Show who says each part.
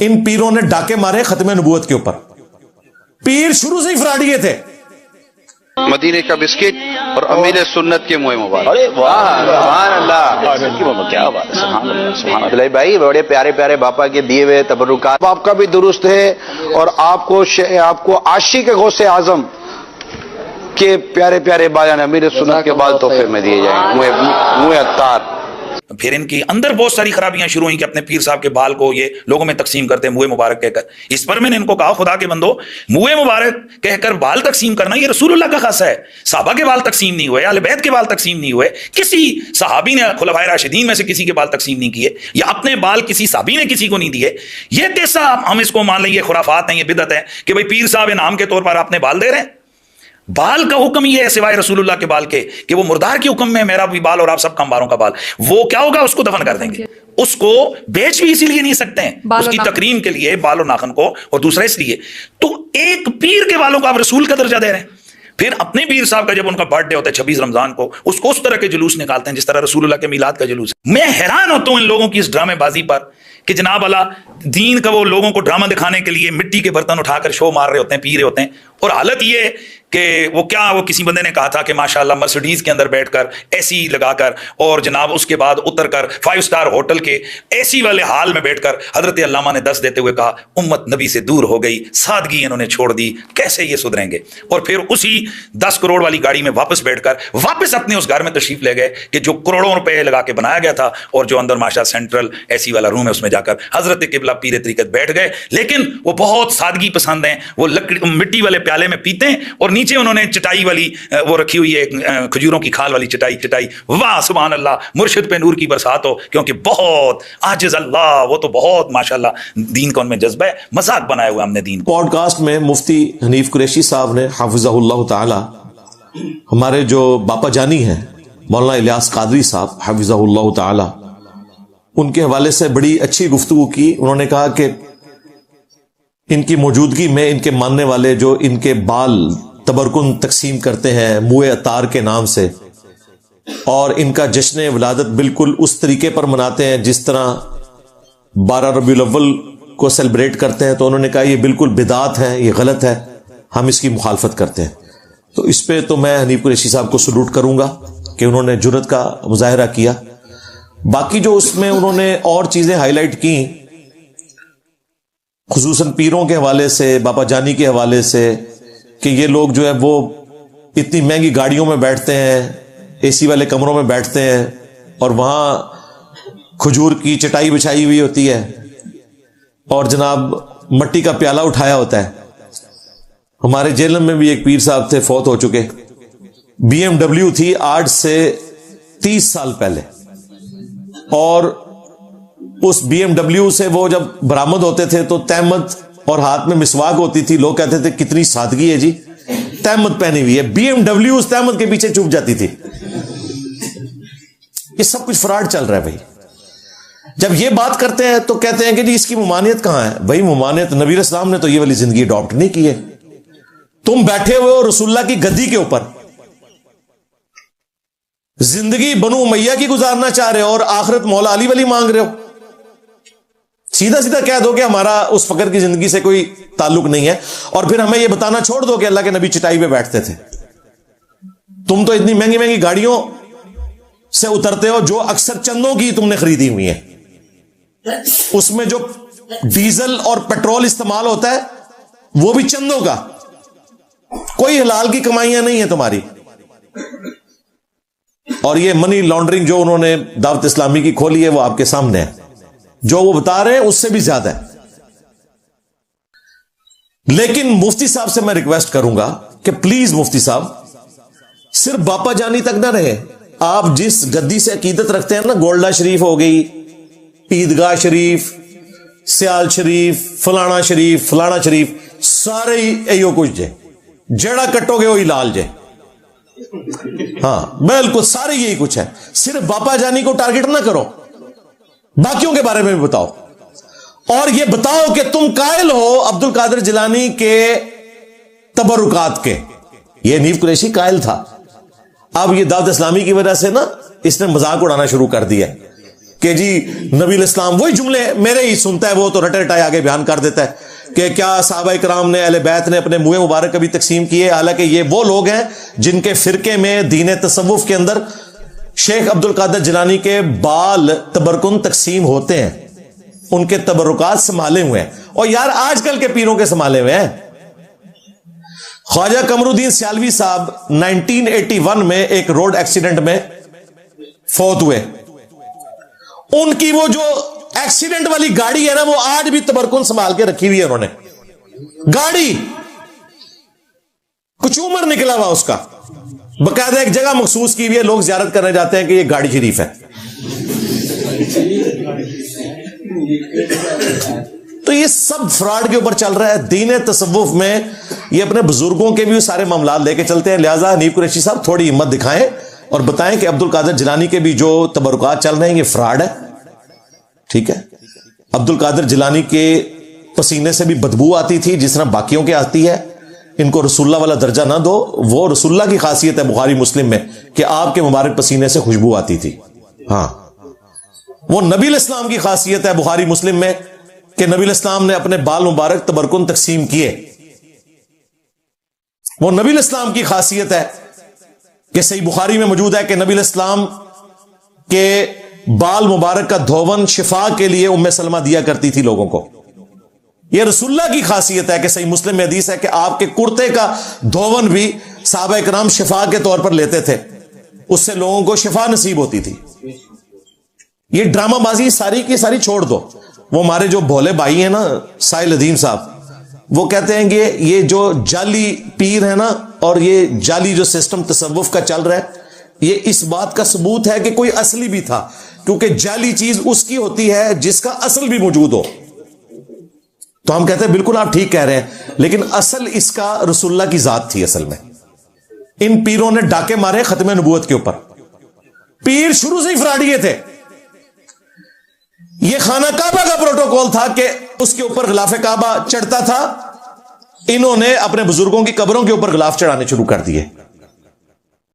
Speaker 1: इन पीरों ने डाके मारे खत्म नबूवत के ऊपर। पीर शुरू से ही फ्राडिये थे।
Speaker 2: मदीने का बिस्किट और अमीर सुन्नत के मुँह मुबारक।
Speaker 3: अरे वाह, सुभान अल्लाह, क्या बात है, सुभान अल्लाह, सुभान अल्लाह। भाई बड़े प्यारे प्यारे बापा के दिए हुए तबरुकात आपका भी दुरुस्त है, और आपको आशिक गौसे आजम के प्यारे प्यारे बाल अमीर सुन्नत के बाल तोहफे में दिए जाएंगे, मुँह अत्तार।
Speaker 4: फिर इनकी अंदर बहुत सारी खराबियां शुरू हुई कि अपने पीर साहब के बाल को ये लोगों में तकसीम करते हैं मुँह मुबारक कहकर। इस पर मैंने इनको कहा, खुदा के बंदो, मुँह मुबारक कहकर बाल तकसीम करना ये रसूलुल्लाह का खासा है। साहबा के बाल तकसीम नहीं हुए, अहले बैत के बाल तकसीम नहीं हुए, किसी सहाबी ने खुलफाए राशिदीन में से किसी के बाल तकसीम नहीं किए, या अपने बाल किसी सहाबी ने किसी को नहीं दिए। ये कैसा हम इसको मान लें ये खुराफात हैं, ये बिदअत है कि भाई पीर साहब इनाम के तौर पर अपने बाल दे रहे हैं। बाल का हुक्म ये है सिवाय रसूलुल्लाह के बाल के कि वो मुर्दार के हुक्म में मेरा भी बाल और आप सब कमबारों का बाल, वो क्या होगा, उसको दफन कर देंगे। उसको बेच भी इसीलिए नहीं सकते हैं, उसकी तकरीम के लिए बाल और नाखन को, और दूसरा इसलिए। तो एक पीर के बालों को आप रसूल का दर्जा दे रहे हैं। फिर अपने पीर साहब का जब उनका बर्थडे होता है 26 रमजान को, उसको उस तरह के जुलूस निकालते हैं जिस तरह रसूलुल्लाह के मिलाद का जुलूस है। मैं हैरान होता हूं इन लोगों की इस ड्रामेबाजी पर कि जनाब अला दीन का वो लोगों को ड्रामा दिखाने के लिए मिट्टी के बर्तन उठाकर शो मार रहे होते हैं, पी रहे होते हैं। और हालत ये कि वो किसी बंदे ने कहा था कि माशाल्लाह मर्सिडीज के अंदर बैठकर एसी लगाकर, और जनाब उसके बाद उतरकर 5 स्टार होटल के एसी वाले हाल में बैठकर हजरत अल्लामा ने 10 देते हुए कहा उम्मत नबी से दूर हो गई, सादगी इन्होंने छोड़ दी, कैसे ये सुधरेंगे। और फिर उसी 10 करोड़ वाली गाड़ी में वापस बैठकर वापस अपने उस घर में तशरीफ ले गए कि जो करोड़ों रुपए लगा के बनाया गया था, और जो अंदर माशा सेंट्रल एसी वाला रूम है उसमें जाकर हजरत किबला पीरे तरीकत बैठ गए। लेकिन वो बहुत सादगी पसंद हैं, वो मिट्टी वाले प्याले में पीते हैं, और नीचे उन्होंने चटाई वाली वो रखी हुई है, खजूरों की खाल वाली चटाई। वाह सुभान अल्लाह, मुर्शिद पे नूर की बरसात हो, क्योंकि बहुत आजिज अल्लाह, वो तो बहुत माशाल्लाह दीन का उनमें जज्बा है। मजाक बनाया हुआ हमने दीन।
Speaker 1: पॉडकास्ट में मुफ्ती हनीफ कुरैशी साहब ने हाफिज़हुल्लाह ताला हमारे जो बापा जानी हैं मौलाना इलियास कादरी साहब हाफिज़हुल्लाह ताला, उनके हवाले से बड़ी अच्छी गुफ्तगू की। उन्होंने कहा कि इनकी मौजूदगी में इनके मानने वाले जो इनके बाल तबरकुन तकसीम करते हैं मुए अतार के नाम से, और इनका जश्न विलादत बिल्कुल उस तरीके पर मनाते हैं जिस तरह 12 रबीउल अव्वल को सेलिब्रेट करते हैं, तो उन्होंने कहा ये बिल्कुल बिदात है, ये गलत है, हम इसकी मुखालफत करते हैं। तो इस पे तो मैं हनीफ कुरैशी साहब को सलूट करूंगा कि उन्होंने जुर्रत का मुजाहिरा किया। बाकी जो उसमें उन्होंने और चीजें हाईलाइट की, खुसूसन पीरों के हवाले से, बाबा जानी के हवाले से, कि ये लोग जो है वो इतनी महंगी गाड़ियों में बैठते हैं, एसी वाले कमरों में बैठते हैं, और वहां खजूर की चटाई बिछाई हुई होती है, और जनाब मट्टी का प्याला उठाया होता है। हमारे जेलम में भी एक पीर साहब थे, फौत हो चुके। BMW थी आज से 30 साल पहले, और उस BMW से वो जब बरामद होते थे तो तहमद और हाथ में मिसवाक होती थी। लोग कहते थे कितनी सादगी है जी, तहमद पहनी हुई है। BMW उस तहमद के पीछे छुप जाती थी। ये सब कुछ फ्रॉड चल रहा है भाई। जब ये बात करते हैं तो कहते हैं कि जी इसकी मुमानियत कहां है। भाई मुमानियत, नबी इस्लाम ने तो ये वाली जिंदगी अडॉप्ट नहीं की है। तुम बैठे हुए हो रसूलुल्लाह की गद्दी के ऊपर, जिंदगी बनु उमैया की गुजारना चाह रहे हो और आखिरत मौला अली वली मांग रहे हो। सीधा सीधा कह दो कि हमारा उस फकर की जिंदगी से कोई ताल्लुक नहीं है, और फिर हमें यह बताना छोड़ दो कि अल्लाह के नबी चटाई पे बैठते थे। तुम तो इतनी महंगी महंगी गाड़ियों से उतरते हो जो अक्सर चंदों की तुमने खरीदी हुई है, उसमें जो डीजल और पेट्रोल इस्तेमाल होता है वो भी चंदों का। कोई हलाल की कमाइयां नहीं है तुम्हारी। और ये मनी लॉन्ड्रिंग जो उन्होंने दावत इस्लामी की खोली है वो आपके सामने है। जो वो बता रहे हैं उससे भी ज्यादा है। लेकिन मुफ्ती साहब से मैं रिक्वेस्ट करूंगा कि प्लीज मुफ्ती साहब सिर्फ बापा जानी तक ना रहे। आप जिस गद्दी से अकीदत रखते हैं ना, गोल्डा शरीफ हो गई, ईदगाह शरीफ, सियाल शरीफ, फलाना शरीफ, सारे यो कुछ जे जड़ा कटोगे वही लाल जे। हाँ बिल्कुल सारे यही कुछ है। सिर्फ बापा जानी को टारगेट ना करो, बाकियों के बारे में भी बताओ। और ये बताओ कि तुम कायल हो अब्दुल कादिर जिलानी के तबरुकात के। ये हनीफ कुरैशी कायल था। अब ये दावत इस्लामी की वजह से ना इसने मजाक उड़ाना शुरू कर दिया کہ جی نبی الاسلام وہی جملے میرے ہی سنتا ہے وہ تو رٹے رٹائے آگے بیان کر دیتا ہے کہ کیا صحابہ کرام نے اہل بیت نے اپنے منہ مبارک کبھی تقسیم کیے، حالانکہ یہ وہ لوگ ہیں جن کے فرقے میں دین تصوف کے اندر شیخ عبد القادر جیلانی کے بال تبرکن تقسیم ہوتے ہیں، ان کے تبرکات سنبھالے ہوئے ہیں، اور یار آج کل کے پیروں کے سنبھالے ہوئے ہیں۔ خواجہ قمر الدین سیالوی صاحب 1981 میں ایک روڈ ایکسیڈنٹ میں فوت ہوئے، ان کی وہ جو ایکسیڈنٹ والی گاڑی ہے نا وہ آج بھی تبرکن سنبھال کے رکھی ہوئی ہے انہوں نے، گاڑی کچھ عمر نکلا ہوا اس کا، باقاعدہ ایک جگہ مخصوص کی ہوئی ہے، لوگ زیارت کرنے جاتے ہیں کہ یہ گاڑی شریف ہے۔ تو یہ سب فراڈ کے اوپر چل رہا ہے۔ دین تصوف میں یہ اپنے بزرگوں کے بھی سارے معاملات لے کے چلتے ہیں، لہذا حنیف قریشی صاحب تھوڑی ہمت دکھائیں اور بتائیں کہ عبد القادر جیلانی کے بھی جو تبرکات چل رہے ہیں یہ فراڈ ہے، ٹھیک ہے؟ عبد القادر جیلانی کے پسینے سے بھی بدبو آتی تھی جس طرح باقیوں کے آتی ہے، ان کو رسول اللہ والا درجہ نہ دو، وہ رسول اللہ کی خاصیت ہے بخاری مسلم میں کہ آپ کے مبارک پسینے سے خوشبو آتی تھی، ہاں وہ نبی الاسلام کی خاصیت ہے بخاری مسلم میں کہ نبی الاسلام نے اپنے بال مبارک تبرکن تقسیم کیے، وہ نبی الاسلام کی خاصیت ہے کہ صحیح بخاری میں موجود ہے کہ نبی الاسلام کے بال مبارک کا دھون شفا کے لیے ام سلمہ دیا کرتی تھی لوگوں کو، یہ رسول اللہ کی خاصیت ہے کہ صحیح مسلم میں حدیث ہے کہ آپ کے کرتے کا دھون بھی صحابہ کرام شفا کے طور پر لیتے تھے، اس سے لوگوں کو شفا نصیب ہوتی تھی۔ یہ ڈرامہ بازی ساری کی ساری چھوڑ دو، وہ ہمارے جو بھولے بھائی ہیں نا سائل ندیم صاحب، وہ کہتے ہیں کہ یہ جو جعلی پیر ہے نا اور یہ جعلی جو سسٹم تصوف کا چل رہا ہے یہ اس بات کا ثبوت ہے کہ کوئی اصلی بھی تھا، کیونکہ جعلی چیز اس کی ہوتی ہے جس کا اصل بھی موجود ہو۔ تو ہم کہتے ہیں بالکل آپ ٹھیک کہہ رہے ہیں، لیکن اصل اس کا رسول اللہ کی ذات تھی۔ اصل میں ان پیروں نے ڈاکے مارے ختم نبوت کے اوپر، پیر شروع سے ہی فراڈیے تھے۔ یہ خانہ کعبہ کا پروٹوکول تھا کہ اس کے اوپر غلاف کعبہ چڑھتا تھا، انہوں نے اپنے بزرگوں کی قبروں کے اوپر غلاف چڑھانے شروع کر دیے۔